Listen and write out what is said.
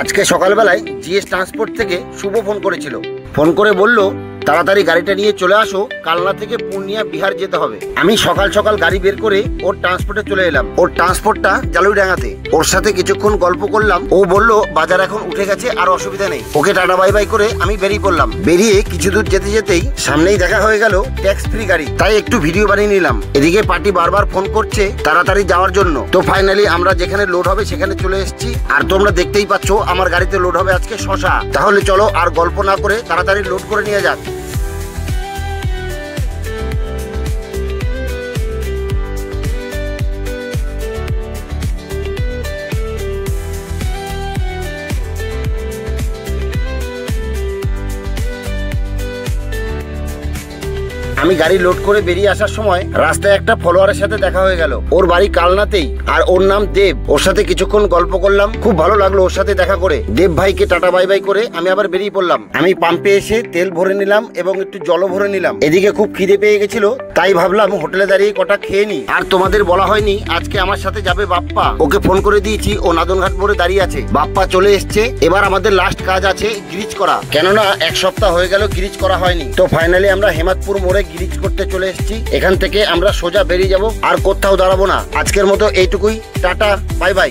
আজকে সকালবেলায় GS transport থেকে শুভ ফোন করেছিল। ফোন করে বলল তাড়াতাড়ি গাড়িটা নিয়ে চলে আসো, কালনা থেকে পূর্ণিয়া বিহার যেতে হবে। আমি সকাল সকাল গাড়ি বের করে ওর ট্রান্সপোর্টে চলে এলাম। ওর ট্রান্সপোর্টটা জালুইডাঙ্গাতে। ওর সাথে কিছুক্ষণ গল্প করলাম। ও বলল বাজার এখন উঠে গেছে, আর অসুবিধা নেই। ওকে টাটা বাই বাই করে আমি বেরিয়ে পড়লাম। বেরিয়ে কিছু দূর যেতে যেতেই সামনেই দেখা হয়ে গেল ট্যাক্স ফ্রি গাড়ি। তাই একটু ভিডিও বানিয়ে নিলাম। এদিকে পার্টি বারবার ফোন করছে তাড়াতাড়ি যাওয়ার জন্য। তো ফাইনালি আমরা যেখানে লোড হবে সেখানে চলে এসেছি। আর তোমরা দেখতেই পাচ্ছ আমার গাড়িতে লোড হবে আজকে শশা। তাহলে চলো আর গল্প না করে তাড়াতাড়ি লোড করে নিয়ে যাক। আমি গাড়ি লোড করে বেরিয়ে আসার সময় রাস্তায় একটা ফলোয়ারের সাথে দেখা হয়ে গেল। ওর বাড়ি কালনাতেই, আর ওর নাম দেব। ওর সাথে কিছুক্ষণ গল্প করলাম, খুব ভালো লাগলো ওর সাথে দেখা করে। দেব ভাইকে টাটা বাই বাই করে আমি আবার বেরিয়ে পড়লাম। আমি পাম্পে এসে তেল ভরে নিলাম এবং একটু জলও ভরে নিলাম। এদিকে খুব খিদে পেয়ে গেছিল, তাই ভাবলাম হোটেলে দাঁড়িয়ে কটা খেয়ে নি। আর তোমাদের বলা হয়নি আজকে আমার সাথে যাবে বাপ্পা। ওকে ফোন করে দিয়েছি, ও নাদনঘাট মোড়ে দাঁড়িয়ে আছে। বাপ্পা চলে এসছে। এবার আমাদের লাস্ট কাজ আছে গ্রিজ করা, কেননা এক সপ্তাহ হয়ে গেল গ্রিজ করা হয়নি। তো ফাইনালি আমরা হেমাদপুর মোড়ে গ্রিজ করতে চলে এসেছি। এখান থেকে আমরা সোজা বেরিয়ে যাব, আর কোথাও দাঁড়াবো না। আজকের মতো এইটুকুই, টাটা বাই বাই।